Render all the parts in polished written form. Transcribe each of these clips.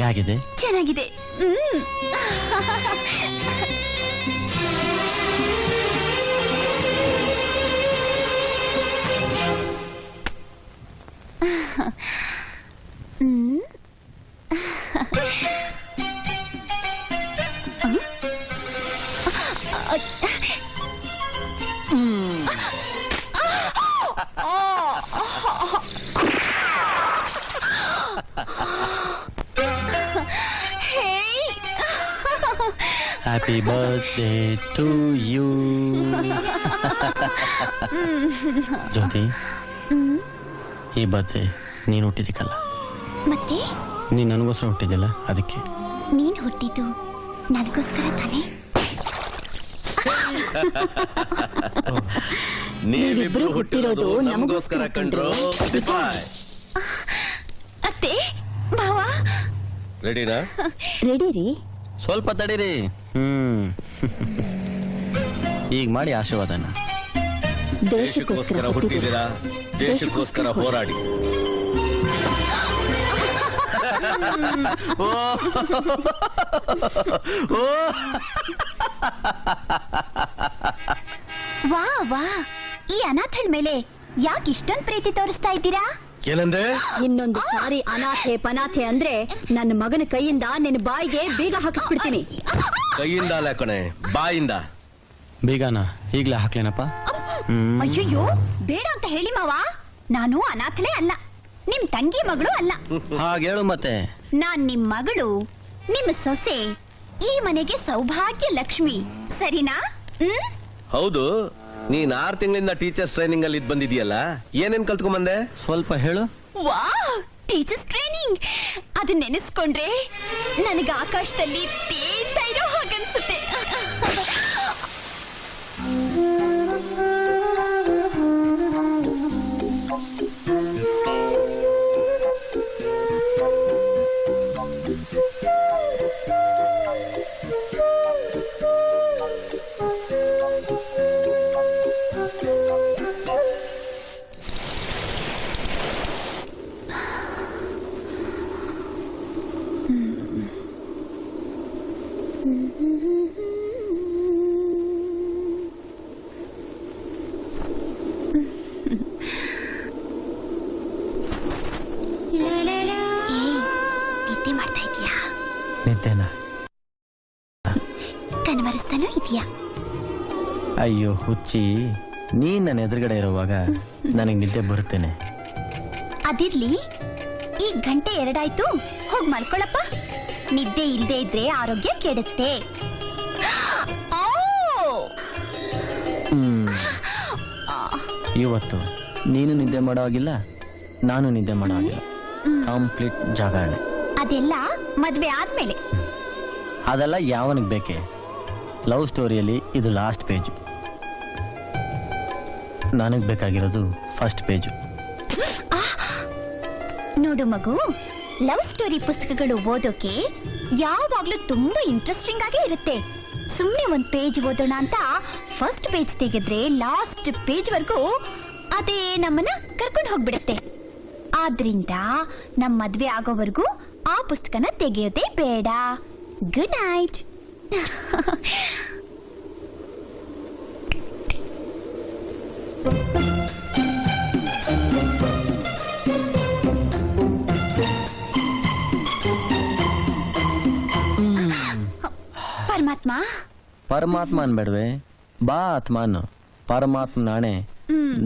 ಹೇಗಿದೆ? ಚೆನ್ನಾಗಿದೆ. Happy birthday to you. ಜ್ಯೋತಿ, ಈ ಬರ್ತ್ಡೇ ನೀನು ಹುಟ್ಟಿದಕ್ಕಲ್ಲ, ಮತ್ತೆ ನೀನು ನನಗೋಸ್ಕರ ಹುಟ್ಟಿದ್ಯಲ್ಲ ಅದಕ್ಕೆ. ನೀನು ಹುಟ್ಟಿದ್ದು ನನಗೋಸ್ಕರ ತಾನೆ? ನೀವಿಬ್ರು ಹುಟ್ಟಿರೋದು ನಮಗೋಸ್ಕರ ಕಂಡ್ರು. ಅತ್ತೆ ಭಾವ ರೆಡಿನಾ? ರೆಡಿ ರೀ. ಸ್ವಲ್ಪ ತಡೀರಿ. ಈಗ ಮಾಡಿ ಆಶೀರ್ವಾದನ. ದೇಶಕ್ಕೋಸ್ಕರ ಹುಟ್ಟಿದ್ದೀರಾ, ದೇಶಕ್ಕೋಸ್ಕರ ಹೋರಾಡಿ. ವಾ ವಾ, ಈ ಅನಾಥಳ ಮೇಲೆ ಯಾಕೆ ಇಷ್ಟೊಂದು ಪ್ರೀತಿ ತೋರಿಸ್ತಾ ಇದ್ದೀರಾ? ಏನಂದ್ರೆ? ಇನ್ನೊಂದು ಸಾರಿ ಅನಾಥೆ ಪನಾಥೆ ಅಂದ್ರೆ ನನ್ನ ಮಗನ ಕೈಯಿಂದ ನಿನ್ನ ಬಾಯಿಗೆ ಬೀಗ ಹಾಕಿಸ್ಬಿಡ್ತೀನಿ. ಕೈಯಿಂದ ಅಲ್ಲ ಕಣೆ, ಬಾಯಿಂದ. ಬೀಗಾನ ಈಗ್ಲೇ ಹಾಕ್ಲೇನಪ್ಪ? ಅಯ್ಯಯ್ಯೋ, ಬೇಡ ಅಂತ ಹೇಳಿ ಮಾವ. ನಾನು ಅನಾಥಲೇ ಅಲ್ಲ, ನಿಮ್ ತಂಗಿ ಮಗಳು ಅಲ್ಲ. ಹಾಗೇಳು ಮತ್ತೆ. ನಾನ್ ನಿಮ್ ಮಗಳು, ನಿಮ್ ಸೊಸೆ, ಈ ಮನೆಗೆ ಸೌಭಾಗ್ಯ ಲಕ್ಷ್ಮಿ, ಸರಿನಾ? ಹೌದು. ನೀನ್ 6 ತಿಂಗಳಿಂದ ಟೀಚರ್ಸ್ ಟ್ರೈನಿಂಗ್ ಅಲ್ಲಿ ಬಂದಿದೀಯಲ್ಲ, ಏನೇನ್ ಕಲ್ತ್ಕೊಂಡ್ಬಂದೆ? ಸ್ವಲ್ಪ ಹೇಳು. ವಾ, ಟೀಚರ್ಸ್ ಟ್ರೈನಿಂಗ್ ಅದನ್ನ ನೆನೆಸ್ಕೊಂಡ್ರೆ ನನಗೆ ಆಕಾಶದಲ್ಲಿ ತೇಲ್ತಾ ಇರೋ ಹಾಗನ್ಸುತ್ತೆ. ನಿದ್ದೆ ಮಾಡ್ತಾ ಇದೀಯಾ? ನಿದ್ದೆನಾ? ಕನವರಿಸ್ತಾನೂ ಇದೆಯಾ? ಅಯ್ಯೋ ಹುಚ್ಚಿ, ನೀನ್ ನನ್ನ ಎದುರುಗಡೆ ಇರುವಾಗ ನನಗೆ ನಿದ್ದೆ ಬರುತ್ತೇನೆ. ಅದಿರ್ಲಿ, ಈ ಗಂಟೆ 2 ಆಯ್ತು, ಹೋಗ್ ಮಲ್ಕೊಳಪ್ಪ. ನಿದ್ದೆ ಇಲ್ದೇ ಇದ್ರೆ ಆರೋಗ್ಯ ಕೆಡುತ್ತೆ. ಇವತ್ತು ನೀನು ನಿದ್ದೆ ಮಾಡೋ ಆಗಿಲ್ಲ, ನಾನು ನಿದ್ದೆ ಮಾಡೋ ಆಗಿಲ್ಲ. ಕಂಪ್ಲೀಟ್ ಜಾಗರಣೆ. ಅದೆಲ್ಲ ಮದ್ವೆ ಆದ್ಮೇಲೆ. ಅದೆಲ್ಲ ಯಾವನಿಗೆ ಬೇಕೆ? ಲವ್ ಸ್ಟೋರಿಯಲ್ಲಿ ಇದು ಲಾಸ್ಟ್ ಪೇಜ್. ನನಗೆ ಬೇಕಾಗಿರೋದು ಫಸ್ಟ್ ಪೇಜ್. ನೋಡು ಮಗು, ಲವ್ ಸ್ಟೋರಿ ಪುಸ್ತಕಗಳು ಓದೋಕೆ ಯಾವಾಗ್ಲೂ ತುಂಬಾ ಇಂಟ್ರೆಸ್ಟಿಂಗ್ ಆಗೇ ಇರುತ್ತೆ. ಸುಮ್ನೆ ಒಂದ್ ಪೇಜ್ ಓದೋಣ ಅಂತ ಫಸ್ಟ್ ಪೇಜ್ ತೆಗೆದ್ರೆ ಲಾಸ್ಟ್ ಪೇಜ್ ವರ್ಗೂ ಅದೇ ನಮ್ಮನ್ನ ಕರ್ಕೊಂಡು ಹೋಗ್ಬಿಡುತ್ತೆ. ಆದ್ರಿಂದ ನಮ್ ಮದ್ವೆ ಆಗೋವರೆಗೂ ಆ ಪುಸ್ತಕನ ತೆಗೆಯೋದೇ ಬೇಡ. Good night. ಪರಮಾತ್ಮ ಪರಮಾತ್ಮ ಅನ್ಬೇಡ್ವೆ, ಬಾ ಆತ್ಮಾನು. ಪರಮಾತ್ಮ ನಾಣೆ,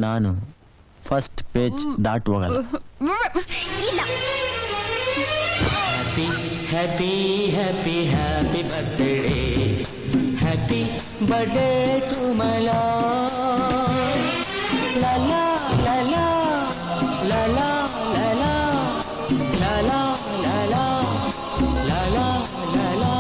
ನಾನು ಫಸ್ಟ್ ಪೇಜ್ ದಾಟ್ ಹೋಗಲ್ಲ. ಇಲ್ಲ. Happy, happy, happy birthday. Happy birthday to my love. La la la la, la la la la, la la la la, la la la la.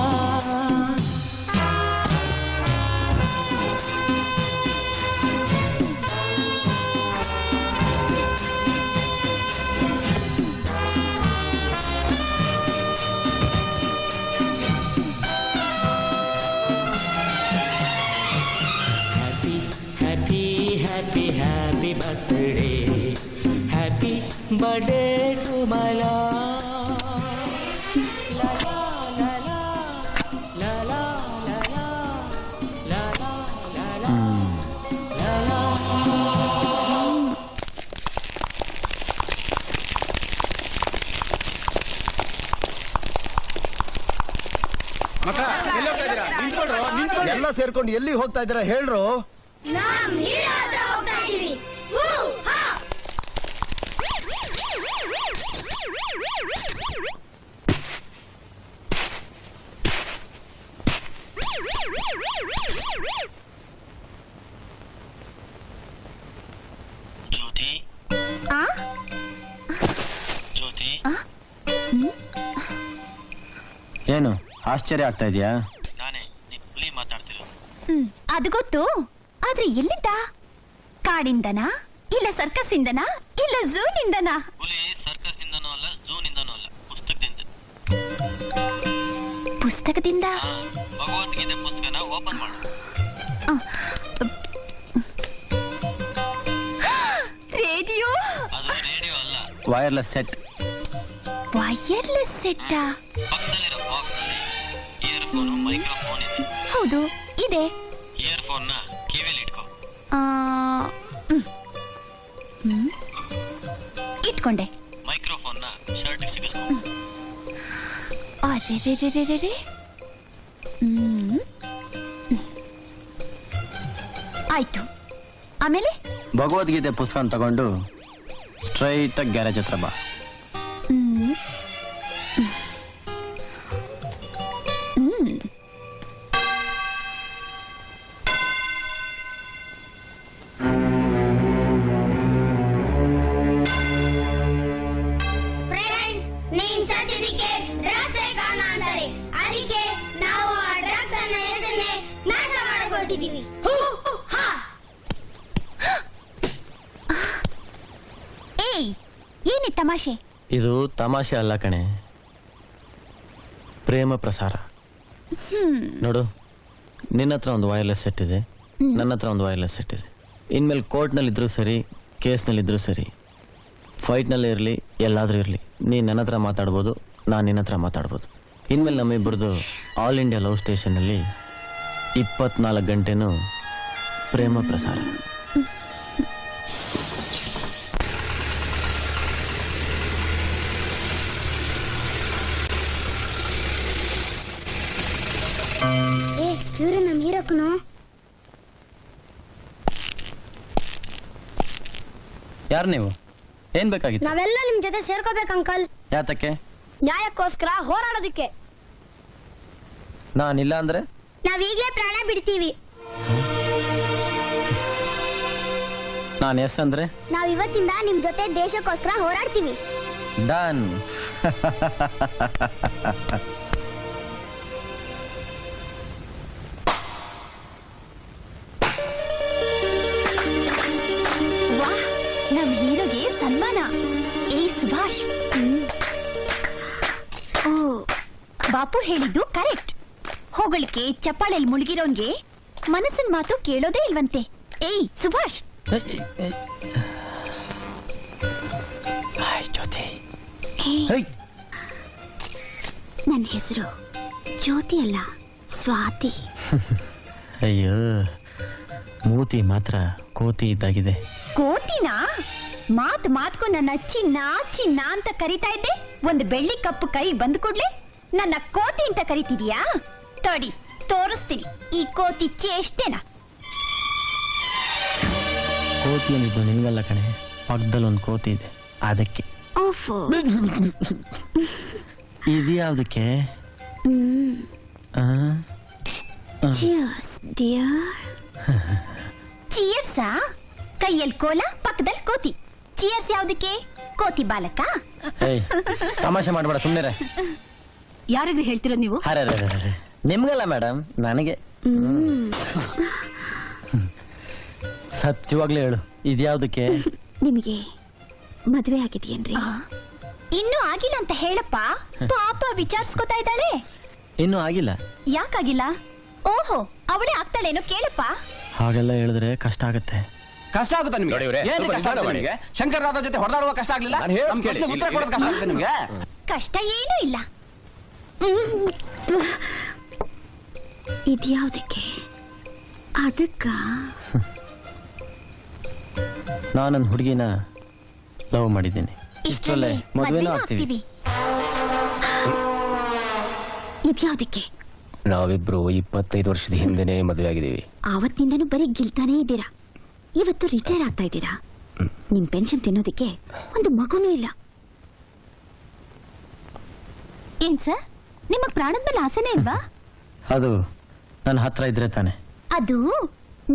Happy birthday, happy बड़े टुमला ला ला ला ला ला ला ला ला ला ला ला ला ಎಲ್ಲ ಸೇರ್ಕೊಂಡು ಎಲ್ಲಿ ಹೋಗ್ತಾ ಇದ್ದೀರಾ ಹೇಳ್ರು. ಜ್ಯೋತಿ ಆ? ಜ್ಯೋತಿ ಏನು ಆಶ್ಚರ್ಯ ಆಗ್ತಾ ಇದೆಯಾ? ನಾನೇ ನೀನ್ ಹುಲಿ ಮಾತಾಡ್ತಿರೋದು. ಅದು ಗೊತ್ತು, ಆದ್ರೆ ಎಲ್ಲಿಂದ? ಕಾಡಿಂದನಾ ಇಲ್ಲ ಸರ್ಕಸ್ ಇಂದನಾ ಇಲ್ಲ ಝೂ ನಿಂದನಾ? ಹುಲಿ ಸರ್ಕಸ್ ನಿಂದನೂ ಅಲ್ಲ, ಝೂ ನಿಂದನೂ ಅಲ್ಲ, ಪುಸ್ತಕದಿಂದ. ಪುಸ್ತಕದಿಂದ? ಭಗವದ್ಗೀತೆ ಪುಸ್ತಕನ ಓಪನ್ ಮಾಡು. ರೇಡಿಯೋ? ಅದು ರೇಡಿಯೋ ಅಲ್ಲ, ವೈರ್ಲೆಸ್ ಸೆಟ್. Wireless set? ಪಕ್ಕದಲ್ಲಿರೋ ಬಾಕ್ಸ್ ನಲ್ಲಿ ಇಯರ್ಫೋನು ಮೈಕ್ರೋಫೋನ್ ಇದೆ. ಹೌದು ಇದೆ. ಇಯರ್ಫೋನ್ ನ ಕಿವಿಯಲ್ಲಿ ಇಟ್ಕೋ. ಆ, ಹ್ಮ್. ಇಟ್ಕೊಂಡೆ. ಮೈಕ್ರೋಫೋನ್ ನ ಶರ್ಟ್ ಸಿಗಿಸ್ಕೋ. ಅರೆ ಹ್ಮ್. ಆಯ್ತು, ಆಮೇಲೆ? ಭಗವದ್ಗೀತೆ ಪುಸ್ತಕ ತಗೊಂಡು ಸ್ಟ್ರೈಟ್ ಆಗಿ ಗ್ಯಾರೇಜ್ ಹತ್ರ ಬಾ. ಹ್ಮ್. ಹ್ಮ್. ನೀನ್ ಸತ್ತಿದ್ದಕ್ಕೆ ಡ್ರಗ್ಸ್ ಕಾರಣ ಅಂತಾರೆ. ಅದಕ್ಕೆ ನಾವು ಆ ಡ್ರಗ್ಸ್ ಅನ್ನ ಹೆಸರನ್ನೇ ನಾಶ ಮಾಡಿಕೊಟ್ಟಿದೀವಿ. ಏಯ್, ಏನೇ ತಮಾಷೆ? ಇದು ತಮಾಷೆ ಅಲ್ಲ ಕಣೆ, ಪ್ರೇಮ ಪ್ರಸಾರ. ನೋಡು, ನಿನ್ನ ಹತ್ರ ಒಂದು ವೈರ್ಲೆಸ್ ಸೆಟ್ ಇದೆ, ನನ್ನ ಹತ್ರ ಒಂದು ವೈರ್ಲೆಸ್ ಸೆಟ್ ಇದೆ. ಇನ್ಮೇಲೆ ಕೋರ್ಟ್ನಲ್ಲಿದ್ದರೂ ಸರಿ, ಕೇಸ್ನಲ್ಲಿದ್ದರೂ ಸರಿ, ಫೈಟ್ನಲ್ಲೇ ಇರಲಿ, ಎಲ್ಲಾದರೂ ಇರಲಿ, ನೀನು ನನ್ನ ಹತ್ರ ಮಾತಾಡ್ಬೋದು, ನಾನು ನಿನ್ನ ಹತ್ರ ಮಾತಾಡ್ಬೋದು. ಇನ್ಮೇಲೆ ನಮ್ಮಿಬ್ಬರದು ಆಲ್ ಇಂಡಿಯಾ ಲವ್ ಸ್ಟೇಷನಲ್ಲಿ 24 ಗಂಟೆನೂ ಪ್ರೇಮ ಪ್ರಸಾರ. ಇವ್ರು ನಮ್ ಹೀರೋಕನು. ಯಾರು ನೀವು? ಏನ್ ಬೇಕಾಗಿತ್ತು? ನಾವೆಲ್ಲ ನಿಮ್ ಜೊತೆ ಸೇರ್ಕೋಬೇಕು ಅಂಕಲ್. ಯಾತಕ್ಕೆ? ನ್ಯಾಯಕ್ಕೋಸ್ಕರ ಹೋರಾಡೋದಕ್ಕೆ. ನಾನಿಲ್ಲ ಅಂದ್ರೆ ನಾವೀಗಲೇ ಪ್ರಾಣ ಬಿಡ್ತೀವಿ. ನಾನು ಎಸ್ ಅಂದ್ರೆ ನಾವ್ ಇವತ್ತಿಂದ ನಿಮ್ ಜೊತೆ ದೇಶಕ್ಕೋಸ್ಕರ ಹೋರಾಡ್ತೀವಿ. ಡನ್. ವಾಹ್, ನಮ್ ಹೀರೋಗೆ ಸನ್ಮಾನ. ಏ ಸುಭಾಷ್, ಓ, ಬಾಪು ಹೇಳಿದ್ದು ಕರೆಕ್ಟ್. ಹೊಗಳಿಕೆ ಚಪ್ಪಾಳೆಯಲ್ಲಿ ಮುಳುಗಿರೋನ್ಗೆ ಮನಸ್ಸಿನ ಮಾತು ಕೇಳೋದೇ ಇಲ್ವಂತೆ. ಏಯ್ ಸುಭಾಷ್, ಜ್ಯೋತಿ. ನನ್ನ ಹೆಸರು ಜ್ಯೋತಿ ಅಲ್ಲ, ಸ್ವಾತಿ. ಅಯ್ಯೋ, ಮೂತಿ ಮಾತ್ರ ಕೋತಿ ಇದ್ದಾಗಿದೆ. ಕೋತಿನಾ? ಮಾತ್ಗೂ ನನ್ನ ಚಿನ್ನ ಚಿನ್ನ ಅಂತ ಕರಿತಾ ಇದ್ದೆ. ಒಂದು ಬೆಳ್ಳಿ ಕಪ್ಪು ಕೈ ಬಂದು ಕೂಡ್ಲೆ ನನ್ನ ಕೋತಿ ಅಂತ ಕರಿತಿದ್ಯಾ? ತಡಿ, ತೋರಿಸ್ತೀನಿ ಈ ಕೋತಿ ಚೇಷ್ಟೆನ. ಕೋತಿ ಅಂದಿದ್ದು ನಿನ್ಗಲ್ಲ ಕಣೆ, ಪಕ್ಕದಲ್ಲಿ ಒಂದು ಕೋತಿ ಇದೆ, ಅದಕ್ಕೆ. ಓಫೋ, ಇದ್ಯಾವ್ದಕ್ಕೆ? Cheers dear. ಚಿಯರ್ಸಾ? ಕೈಯಲ್ಲಿ ಕೋಲ, ಪಕ್ಕದಲ್ಲಿ ಕೋತಿ. ಚಿಯರ್ಸ್ ಯಾವ್ದಕ್ಕೆ? ಕೋತಿ ಬಾಲಕ. ಏಯ್, ತಮಾಷೆ ಮಾಡಬೇಡ, ಸುಮ್ಮನೆ. ಯಾರಿಗೂ ಹೇಳ್ತಿರೋದು ನೀವು? ಅರೆ ನಿಮ್ಗಲ್ಲ ಮೇಡಮ್, ನನಗೆ. ಸತ್ಯವಾಗ್ಲೂ ಹೇಳು, ಇದ್ಯಾವ್ದಕ್ಕೆ? ನಿಮಗೆ ಮದುವೆ ಆಗಿದೆಯೇನ್ರಿ? ಇನ್ನೂ ಆಗಿಲ್ಲ ಅಂತ ಹೇಳಪ್ಪ. ಪಾಪ ವಿಚಾರಿಸ್ಕೊತಾ ಇದ್ದಾಳೆ. ಇನ್ನೂ ಆಗಿಲ್ಲ. ಯಾಕಾಗಿಲ್ಲ? ಓಹೋ, ಅವಳೇ ಆಗ್ತಾಳೇನೋ ಕೇಳಪ್ಪ. ಹಾಗೆಲ್ಲ ಹೇಳಿದ್ರೆ ಕಷ್ಟ ಆಗತ್ತೆ. ಕಷ್ಟ ಆಗುತ್ತಾ ನಿಮ್ಗೆ? ನೋಡಿ ಇವ್ರೆ, ಏನ್ ಸ್ವಲ್ಪ ಕಷ್ಟ ಆಗುತ್ತೆ ನಿಧಾನ ನಿಮ್ಗೆ? ಶಂಕರನಾಥ ಜೊತೆ ಹೊಡೆದಾಡುವ ಕಷ್ಟ ಆಗ್ಲಿಲ್ಲ? ನಾನು ಹೇಳೋದು ನಮ್ ಕೇಳಿ. ಪ್ರಶ್ನೆಗೆ ಉತ್ತರ ಕೊಡೋದು ಕಷ್ಟ ಆಗುತ್ತೆ ನಿಮ್ಗೆ? ಕಷ್ಟ ಏನೂ ಇಲ್ಲ. ಇದ್ಯಾವುದಕ್ಕೆ? ಅದಕ್ಕ ನಾನು ನನ್ನ ಹುಡುಗಿನ ಲವ್ ಮಾಡಿದ್ದೀನಿ. ಇಷ್ಟರಲ್ಲೇ ಮದುವೆನೂ ಆಗ್ತೀವಿ. ಇದ್ಯಾವುದಕ್ಕೆ? ನಾವಿಬ್ರು 25 ವರ್ಷದ ಹಿಂದೆನೆ ಮದುವೆ ಆಗಿದ್ದೀವಿ. ಆವತ್ತಿನಿಂದನೂ ಬರೀ ಗಿಲ್ತಾನೇ ಇದ್ದೀರಾ. ಇವತ್ತು ರಿಟೈರ್ ಆಗ್ತಾ ಇದ್ದೀರಾ. ನಿಮ್ ಪೆನ್ಷನ್ ತಿನ್ನೋದಕ್ಕೆ ಒಂದು ಮಗುನೂ ಇಲ್ಲ. ಏನ್ ಸರ್, ನಿಮ್ಮ ಪ್ರಾಣದ ಮೇಲೆ ಆಸೆನೇ ಇಲ್ವಾ? ಅದು ನನ್ನ ಹತ್ರ ಇದ್ರೆ ತಾನೆ. ಅದು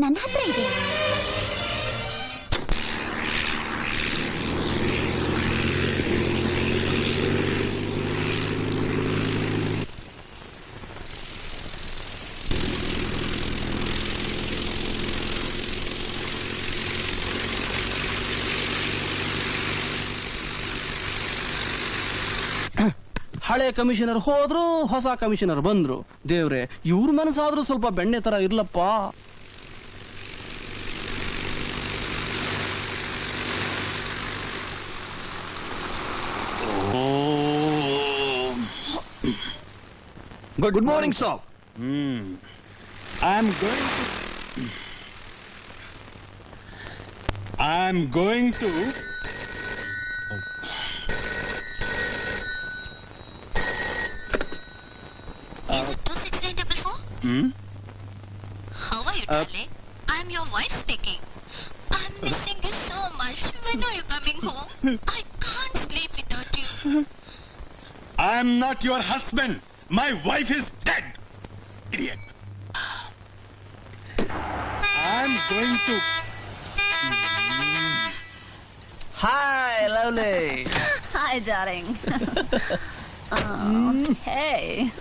ನನ್ನ ಹತ್ರ ಇದೆ. ಹಳೆ ಕಮಿಷನರ್ ಹೋದ್ರು, ಹೊಸ ಕಮಿಷನರ್ ಬಂದ್ರು. ದೇವ್ರೆ, ಇವ್ರ ಮನಸ್ಸಾದ್ರೂ ಸ್ವಲ್ಪ ಬೆಣ್ಣೆ ತರ ಇರ್ಲಪ್ಪ. Good morning sir. I'm going to Is it 26944? How are you, darling? I'm your wife speaking. I'm missing you so much. When are you coming home? I can't sleep without you. I'm not your husband. My wife is dead. Idiot. I'm going to Hi, lovely. Hi, darling. Hey.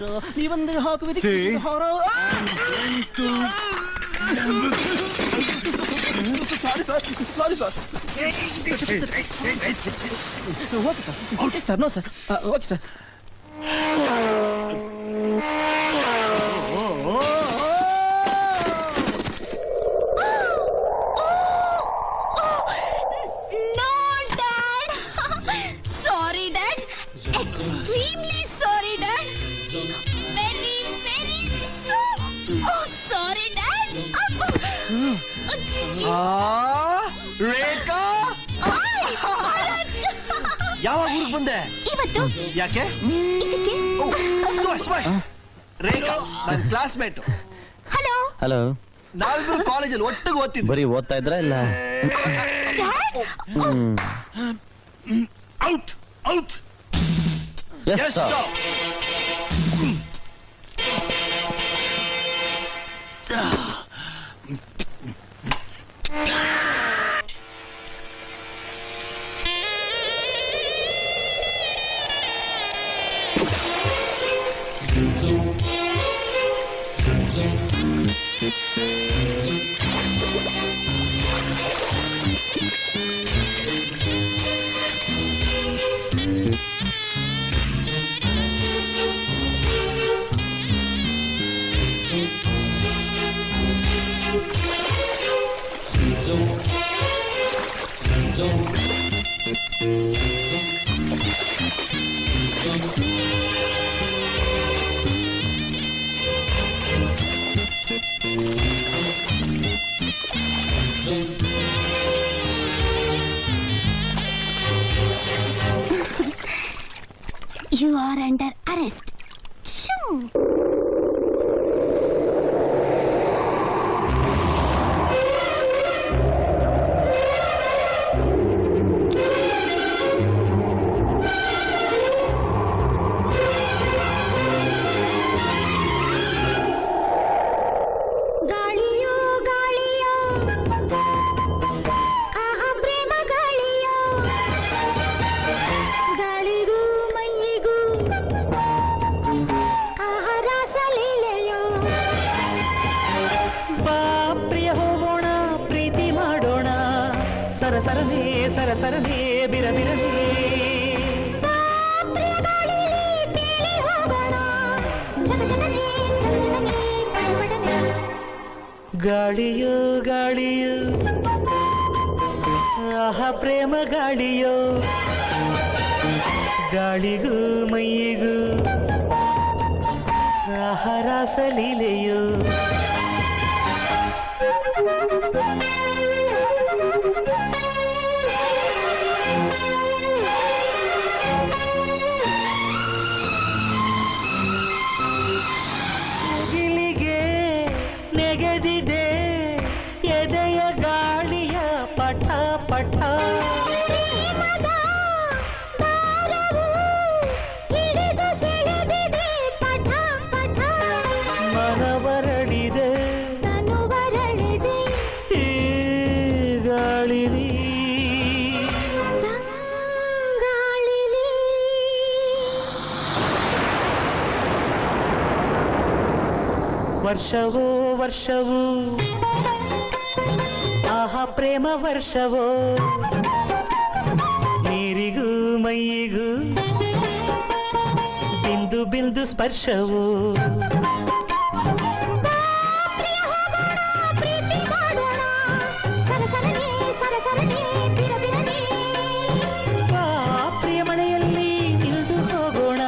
See, I'm going to Sorry, sir. Okay, sir. No, sir. Okay, sir. No, Dad. Sorry, Dad. Extremely sorry, Dad. Very, very so. Oh, sorry, Dad. ರೇಖಾ, ಯಾವಾಗ ಊರಿಗೆ ಬಂದೆ? ಇವತ್ತು ಯಾಕೆ? ಇದಕ್ಕೆ. ರೇಖಾ ನನ್ನ classmate. Hello. Hello. ನಾವಿಬ್ರು ಕಾಲೇಜಲ್ಲಿ ಒಟ್ಟಿಗೆ ಓದ್ತಿದ್ವಿ. ಬರೀ ಓದ್ತಾ ಇದ್ರ ಇಲ್ಲ? out, out. Yes, Yes, sir. sir. You are under arrest. Shoo. ಗಾಳಿಯೋ ಗಾಳಿಯೋ ಆಹಾ ಪ್ರೇಮ ಗಾಳಿಯೋ ಗಾಳಿಗೂ ಮೈಯಿಗೂ ಆಹಾ ರಾಸಲೀಲೆಯೋ ಬಾ ಪ್ರಿಯ ಹೋಗೋಣ, ಪ್ರೀತಿ ಮಾಡೋಣ, ಸರಸರನೆ ಸರ ಸರಸರನೆ ಬಿರಬಿರನೆ ಗಾಳಿಯೋ ಗಾಳಿಯೋ ಆಹಾ ಪ್ರೇಮ ಗಾಳಿಯೋ ಗಾಳಿಗೂ ಮೈಯಿಗೂ ಆಹಾ ರಾಸಲೀಲೆಯೋ ಗಿಲಿಗೆ ನೆಗೆದಿದೆ ಎದೆಯ ಗಾಳಿಯ ಪಠ ಪಠ ಮನವರಳಿದೆ ಈ ಗಾಳಿಲಿ ವರ್ಷವೋ ವರ್ಷವೋ ಆಹಾ ಪ್ರೇಮ ವರ್ಷವೋ ನೀರಿಗೂ ಮೈಯಿಗೂ ಬಿಂದು ಬಿಂದು ಸ್ಪರ್ಶವೋ ಪ್ರಿಯ ಮಳೆಯಲ್ಲಿ ಇಳಿದು ಹೋಗೋಣ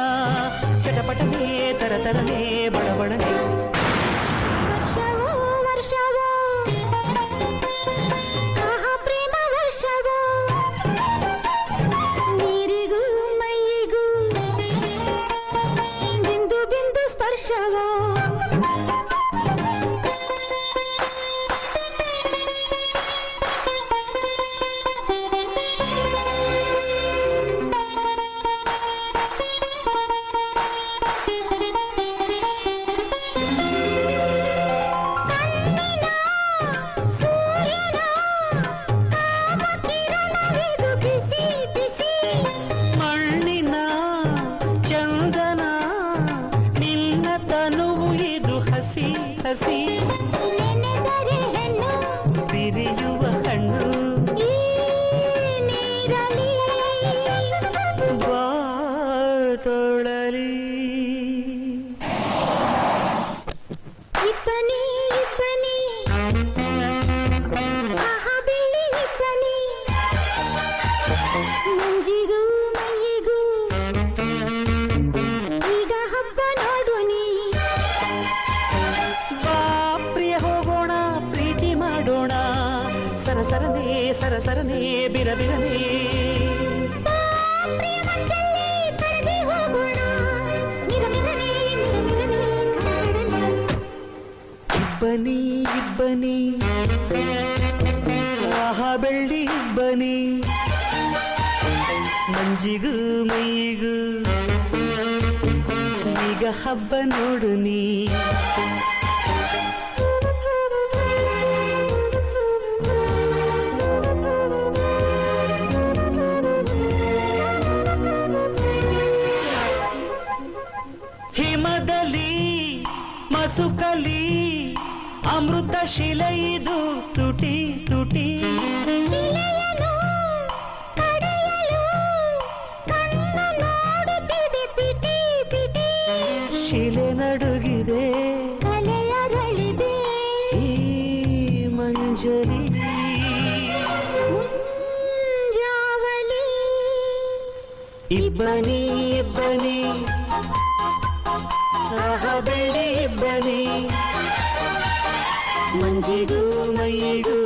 ಚಟಪಟನೆ ತರತರನೆ ಬಡಬಡನೆ ಮಣ್ಣಿನ ಚಂದನ ನಿನ್ನ ತನುವು ಇದು ಹಸಿ ಹಸಿ ಬಿರಿಯುವ ಹಣ್ಣು ಬಾ ತೊಳಲಿ ಇಬ್ಬನಿ ಇಬ್ಬನಿ ಆಹಾ ಬೆಳ್ಳಿ ಇಬ್ಬನಿ ಮಂಜಿಗೂ ಮೈಯಿಗೂ ಈಗ ಹಬ್ಬ ನೋಡು ನೀ ಬಾ ಪ್ರಿಯ ಹೋಗೋಣ ಪ್ರೀತಿ ಮಾಡೋಣ ಸರಸರನೆ ಸರಸರನೆ ಬಿರಬಿರನೆ ಹೋಗೋಣ ಮಿರಮಿರನೆ ಮಿರಮಿರನೆ ಕಾಡನೆ ಇಬ್ಬನಿ ಇಬ್ಬನಿ ಆಹಾ ಬೆಳ್ಳಿ ಇಬ್ಬನಿ ಮಂಜಿಗೂ ಮೈಯಿಗೂ ಈಗ ಹಬ್ಬ ನೋಡು ನೀ ಹಿಮದಲ್ಲಿ ಮಸುಕಲಿ ಅಮೃತ ಶಿಲೆ ಇದು ತುಟಿ ತುಟಿ ಶಿಲೆಯನ್ನು ಕಡೆಯಲು ಕಣ್ಣು ನೋಡುತ್ತಿದೆ ಪಿಟಿ ಪಿಟಿ ಶಿಲೆ ನಡುಗಿದೆ ಕಲೆಯರಳಿದೆ ಈ ಮಂಜಲಿ ಮುಂಜಾವಲಿ ಇಬ್ಬನಿ ಇಬ್ಬನಿ ಆಹಾ ಬೆಳ್ಳಿ ಇಬ್ಬನಿ ಮಂಜಿಗೂ ಮೈಯಿಗೂ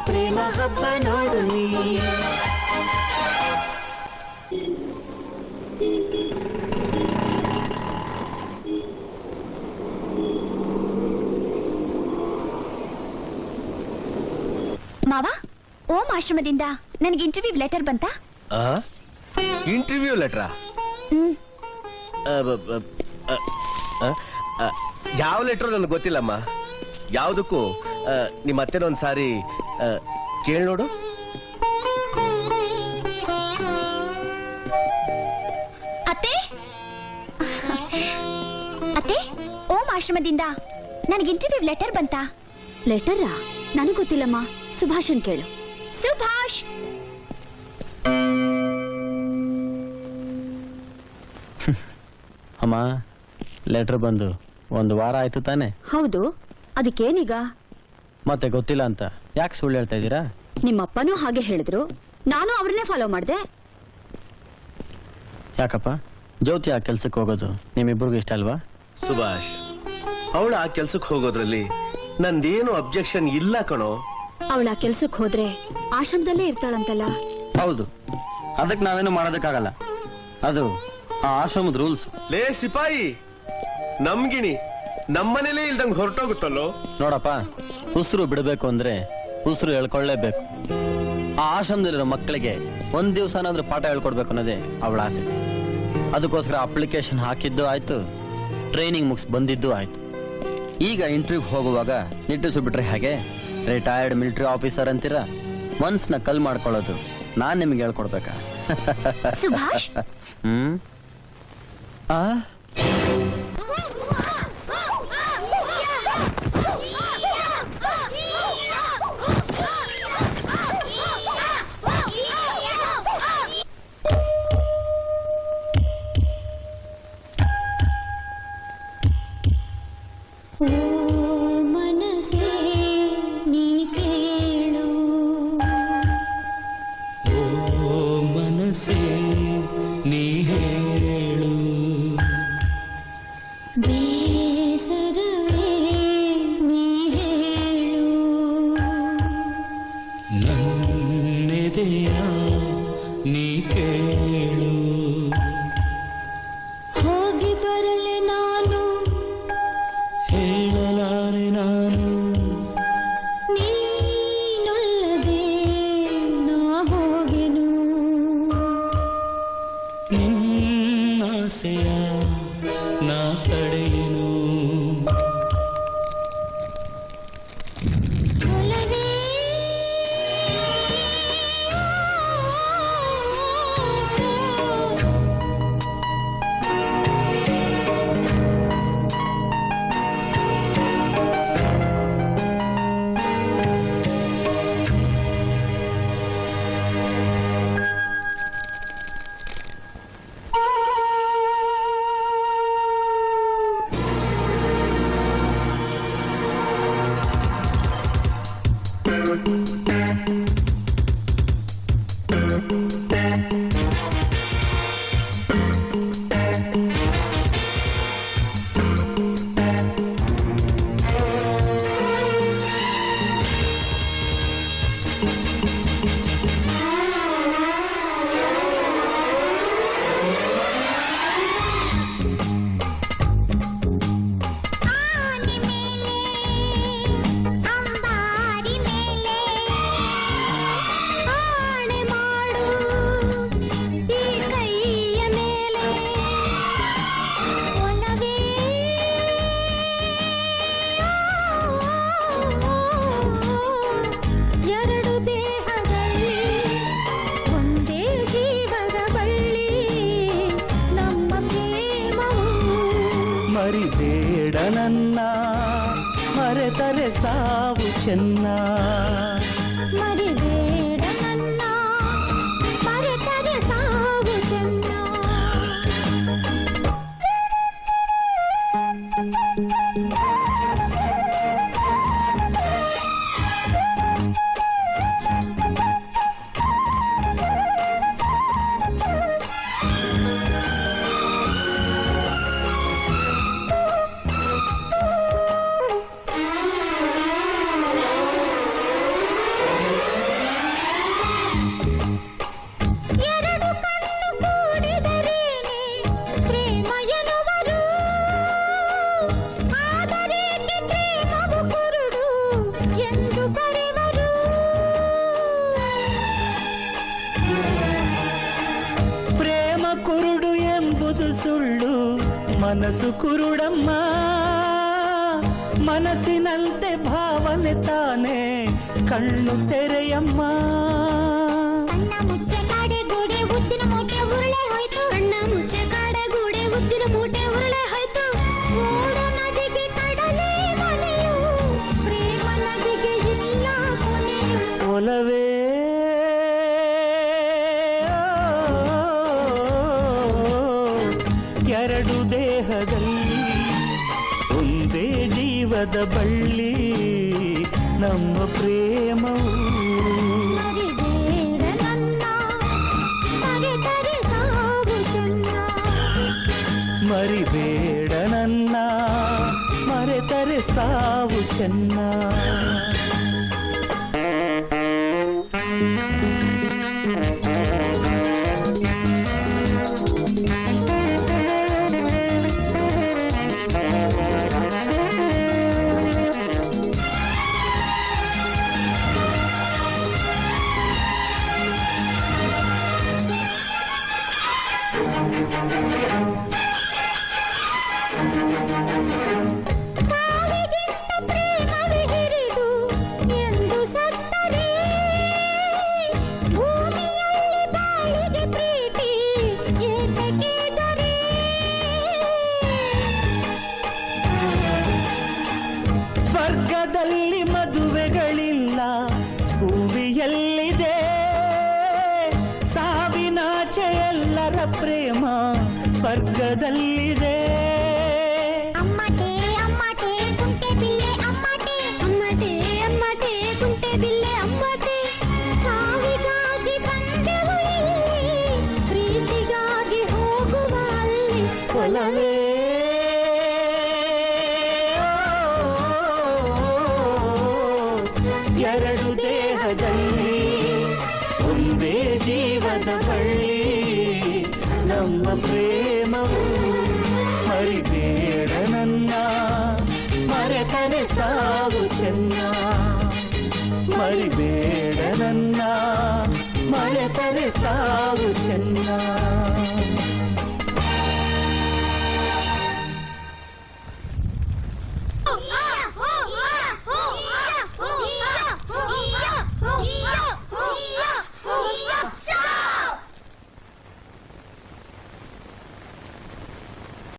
ಪ್ರೇಮ ಹಬ್ಬ ನೋಡು ನೀ ಮಾವ ಓಂ ಆಶ್ರಮದಿಂದ ನನಗೆ ಇಂಟರ್ವ್ಯೂ ಲೆಟರ್ ಬಂತಾ ಇಂಟರ್ವ್ಯೂ ಲೆಟ್ರಾ ಯಾವ ಲೆಟ್ರು ನನಗೆ ಗೊತ್ತಿಲ್ಲಮ್ಮ. ಯಾವುದಕ್ಕೂ ನಿಮ್ಮ ಅತ್ತೆನೊಂದು ಸಾರಿ ಕೇಳಿ ನೋಡು. ಅತ್ತೆ ಅತ್ತೆ ಓಂ ಆಶ್ರಮದಿಂದ ನನಗೆ ಇಂಟರ್ವ್ಯೂ ಲೆಟರ್ ಬಂತಾ? ಲೆಟರಾ? ನನಗೆ ಗೊತ್ತಿಲ್ಲಮ್ಮ, ಸುಭಾಷನ್ ಕೇಳು. ಸುಭಾಷ್. ಅಮ್ಮ ಲೆಟ್ರ್ ಬಂದು 1 ವಾರ ಆಯ್ತು ತಾನೆ? ಹೌದು, ಅದಕ್ಕೇನೀಗ? ಮತ್ತೆ ಗೊತ್ತಿಲ್ಲ ಅಂತ ಯಾಕೆ ಸುಳ್ಳು ಹೇಳ್ತಾ ಇದ್ದೀರಾ? ನಿಮ್ಮಪ್ಪನೂ ಹಾಗೆ ಹೇಳಿದ್ರು, ನಾನು ಅವ್ರನ್ನೇ ಫಾಲೋ ಮಾಡಿದೆ. ಯಾಕಪ್ಪ ಜ್ಯೋತಿ ಆ ಕೆಲ್ಸಕ್ಕೆ ಹೋಗೋದು ನಿಮ್ಮಿಬ್ಬರಿಗೂ ಇಷ್ಟ ಅಲ್ವಾ? ಸುಭಾಷ್, ಅವಳು ಆ ಕೆಲ್ಸಕ್ಕೆ ಹೋಗೋದ್ರಲ್ಲಿ ನಂದೇನು ಅಬ್ಜೆಕ್ಷನ್ ಇಲ್ಲ ಕಣೋ. ಅವಳ ಕೆಲ್ಸಕ್ಕೆ ಹೋದ್ರೆ ಆಶ್ರಮದಲ್ಲೇ ಇರ್ತಾಳಂತಲ್ಲ. ಹೌದು, ಅದಕ್ಕೆ ನಾವೇನು ಮಾಡೋದಕ್ಕಾಗಲ್ಲ. ಅದು ಆ ಆಶ್ರಮದ ರೂಲ್ಸ್. ಲೇ ಸಿಪಾಯಿ, ನಮ್ಗಿಣಿ ನಮ್ಮನೇಲೇ ಇಲ್ದಂಗ್ ಹೊರಟೋಗುತ್ತಲ್ಲೋ. ನೋಡಪ್ಪ, ಉಸಿರು ಬಿಡಬೇಕು ಅಂದ್ರೆ ಉಸಿರು ಹೇಳ್ಕೊಳ್ಳೇಬೇಕು. ಆ ಆಶ್ರಮದಲ್ಲಿರೋ ಮಕ್ಕಳಿಗೆ 1 ದಿವಸನಾದ್ರೂ ಪಾಠ ಹೇಳ್ಕೊಡ್ಬೇಕು ಅನ್ನೋದೇ ಅವಳ ಆಸೆ. ಅದಕ್ಕೋಸ್ಕರ ಅಪ್ಲಿಕೇಶನ್ ಹಾಕಿದ್ದು ಆಯ್ತು, ಟ್ರೈನಿಂಗ್ ಮುಗಿಸ್ ಬಂದಿದ್ದು ಆಯ್ತು. ಈಗ ಇಂಟರ್ವ್ಯೂಗೆ ಹೋಗುವಾಗ ನಿಟ್ಟುಸು ಬಿಟ್ರೆ ಹಾಗೆ ರಿಟೈರ್ಡ್ ಮಿಲಿಟರಿ ಆಫೀಸರ್ ಅಂತೀರ. ಮನ್ಸ್ನ ಕಲ್ ಮಾಡ್ಕೊಳ್ಳೋದು ನಾನ್ ನಿಮ್ಗೆ ಹೇಳ್ಕೊಡ್ಬೇಕಾ? ಸುಭಾಷ್, ಆ ಮನಸೇ ನೀ ಕೇಳು, ಓ ಮನಸ್ಸೇ ನೀ ಹೇಳು, ಬೇಸರವೇ ನೀ ಹೇಳು, ನನ್ನೆದೆಯ ನೀ ಕೇಳು. ಹೋಗಿ ಬರಲೆ ನಾನು, ಹೇಳಲಾರೆ ನಾನು, ನೀನೊಲ್ಲದೆ ನಾ ಹೋಗೆನು. ನಿನ್ನಾಸೆಯ ನಾ ತಡೆಯನು. ಒಲವೇ ಮರಿಬೇಡ ನನ್ನ, ಮರೆತರೆ ಸಾವು ಚೆನ್ನ. ಮರಿಬೇಡ ನನ್ನ, ಮರೆತರೆ ಸಾವು ಚೆನ್ನ. ಕುರುಡು ಎಂಬುದು ಸುಳ್ಳು, ಮನಸ್ಸು ಕುರುಡಮ್ಮ. ಮನಸ್ಸಿನಂತೆ ಭಾವನೆ ತಾನೆ, ಕಣ್ಣು ತೆರೆಯಮ್ಮ. ಕಣ್ಣ ಮುಚ್ಚೆ ಕಾಡೆ ಗೋಡೆ ಉದ್ದಿನ ಮೂಟೆ ಉರುಳೆ ಹೋಯ್ತು, ಕಣ್ಣ ಮುಚ್ಚೆ ಕಾಡೆ ಗೋಡೆ ಉದ್ದಿನ ಮೂಟೆ ಉರುಳೆ ಹೋಯ್ತು. ಓಡ ನದಿಗೆ ಕಡಲೇ ಮನೆಯು, ಪ್ರೇಮ ನದಿಗೆ ಇಲ್ಲ ಕೊನೆಯು. ಒಲವೇ ಎರಡು ದೇಹದಲ್ಲಿ ಒಂದೇ ಜೀವದ ಬಳ್ಳಿ ನಮ್ಮ ಪ್ರೇಮವು ಮರಿಬೇಡ ನನ್ನ ಮರೆತರೆ ಸಾವು ಚೆನ್ನ ಮರಿಬೇಡ ನನ್ನ ಮರೆತರೆ ಸಾವು ಚೆನ್ನ ಸಾವಿಗಿಂತ ಪ್ರೇಮವೇ ಹಿರಿದು ಎಂದು ಸತ್ತರೆ ಭೂಮಿಯಲ್ಲಿ ಬಾಳಿಗೆ ಪ್ರೀತಿ ಏತಕ್ಕೆ ದೊರೆ ಸ್ವರ್ಗದಲ್ಲಿ ಮದುವೆಗಳಿಲ್ಲ ಭೂಮಿಯಲ್ಲಿದೆ ಸಾವಿನಾಚೆ ಎಲ್ಲರ ಪ್ರೇಮ ಸ್ವರ್ಗದಲ್ಲಿದೆ ಅಮ್ಮಟೆ ಅಮ್ಮಟೆ ಕುಂಟೆ ಬಿಲ್ಲೆ ಅಮ್ಮಟೆ ಅಮ್ಮಟೆ ಅಮ್ಮಟೆ ಕುಂಟೆ ಬಿಲ್ಲೆ ಅಮ್ಮಟೆ ಸಾವಿಗಾಗಿ ಬಂದೆವು ಇಲ್ಲಿ ಪ್ರೀತಿಗಾಗಿ ಹೋಗುವ ಅಲ್ಲಿ ಒಲವೇ ಎರಡು ದೇಹದಲ್ಲಿ ಒಂದೇ ಜೀವದ ಬಳ್ಳಿ ನಮ್ಮ ಪ್ರೇಮವು ಮರಿಬೇಡ ನನ್ನ ಮರೆತರೆ ಸಾವು ಚೆನ್ನ ಮರಿಬೇಡ ನನ್ನ ಮರೆತರೆ ಸಾವು ಚೆನ್ನ